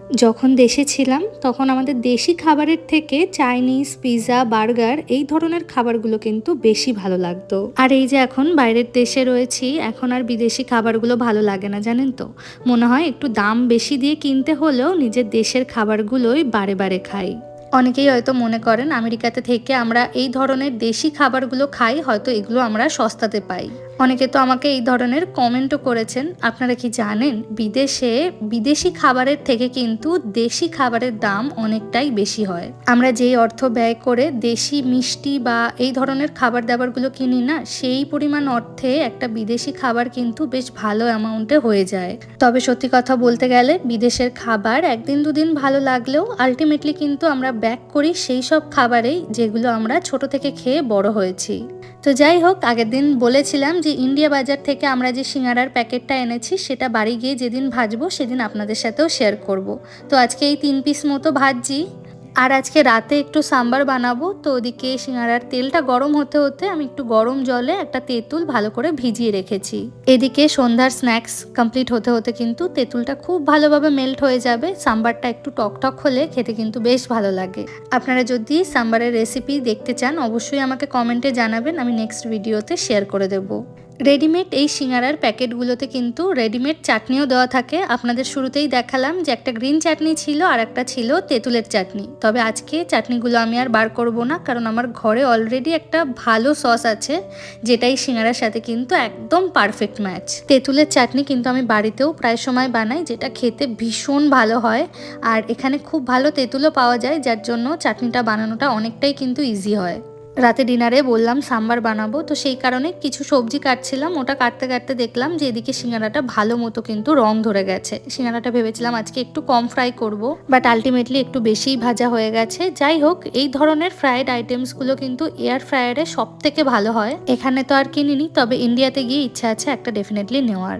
যখন দেশে ছিলাম তখন আমাদের দেশি খাবারের থেকে চাইনিজ, পিৎজা, বার্গার এই ধরনের খাবারগুলো কিন্তু বেশি ভালো লাগতো। আর এই যে এখন বাইরের দেশে রয়েছি, এখন আর বিদেশি খাবারগুলো ভালো লাগে না, জানেন তো। মনে হয় একটু দাম বেশি দিয়ে কিনতে হলেও নিজের দেশের খাবারগুলোই বারে বারে খাই। অনেকেই হয়তো মনে করেন আমেরিকাতে থেকে আমরা এই ধরনের দেশি খাবারগুলো খাই, হয়তো এগুলো আমরা সস্তাতে পাই। অনেকে তো আমাকে এই ধরনের কমেন্টও করেছেন। আপনারা কি জানেন বিদেশে বিদেশি খাবারের থেকে কিন্তু দেশি খাবারের দাম অনেকটাই বেশি হয়। আমরা যেই অর্থ ব্যয় করে দেশি মিষ্টি বা এই ধরনের খাবার দাবারগুলো কিনি না, সেই পরিমাণ অর্থে একটা বিদেশি খাবার কিন্তু বেশ ভালো অ্যামাউন্টে হয়ে যায়। তবে সত্যি কথা বলতে গেলে বিদেশের খাবার একদিন দুদিন ভালো লাগলেও আলটিমেটলি কিন্তু আমরা ব্যাক করি সেই সব খাবারেই যেগুলো আমরা ছোট থেকে খেয়ে বড় হয়েছি। তো যাই হোক, আগের দিন বলেছিলাম যে ইন্ডিয়া বাজার থেকে আমরা যে সিঙ্গারার প্যাকেটটা এনেছি সেটা বাড়ি গিয়ে যেদিন ভাজবো সেদিন আপনাদের সাথেও শেয়ার করব। তো আজকে এই 3 পিস মতো ভাজছি। আর আজকে রাতে একটু সাম্বার বানাবো। তো ওদিকে সিঙ্গারার তেলটা গরম হতে হতে আমি একটু গরম জলে একটা তেঁতুল ভালো করে ভিজিয়ে রেখেছি। এদিকে সন্ধ্যার স্ন্যাক্স কমপ্লিট হতে হতে কিন্তু তেঁতুলটা খুব ভালোভাবে মেল্ট হয়ে যাবে। সাম্বারটা একটু টকটক হলে খেতে কিন্তু বেশ ভালো লাগে। আপনারা যদি সাম্বারের রেসিপি দেখতে চান অবশ্যই আমাকে কমেন্টে জানাবেন, আমি নেক্সট ভিডিওতে শেয়ার করে দেবো। রেডিমেড এই সিঙ্গারার প্যাকেটগুলোতে কিন্তু রেডিমেড চাটনিও দেওয়া থাকে। আপনাদের শুরুতেই দেখালাম যে একটা গ্রিন চাটনি ছিল আর একটা ছিল তেঁতুলের চাটনি। তবে আজকে চাটনিগুলো আমি আর বার করব না, কারণ আমার ঘরে অলরেডি একটা ভালো সস আছে যেটাই সিঙ্গারার সাথে কিন্তু একদম পারফেক্ট ম্যাচ। তেঁতুলের চাটনি কিন্তু আমি বাড়িতেও প্রায় সময় বানাই, যেটা খেতে ভীষণ ভালো হয়। আর এখানে খুব ভালো তেঁতুলও পাওয়া যায়, যার জন্য চাটনিটা বানানোটা অনেকটাই কিন্তু ইজি হয়। রাতে ডিনারে বললাম সাম্বার বানাবো, তো সেই কারণে কিছু সবজি কাটছিলাম। ওটা কাটতে কাটতে দেখলাম যে এদিকে সিঙ্গারাটা ভালো মতো কিন্তু রং ধরে গেছে। সিঙ্গারাটা ভেবেছিলাম আজকে একটু কম ফ্রাই করব, বাট আলটিমেটলি একটু বেশিই ভাজা হয়ে গেছে। যাই হোক, এই ধরনের ফ্রাইড আইটেমসগুলো কিন্তু এয়ার ফ্রায়ারে সব থেকে ভালো হয়। এখানে তো আর কিনিনি, তবে ইন্ডিয়াতে গিয়ে ইচ্ছা আছে একটা ডেফিনেটলি নেওয়ার।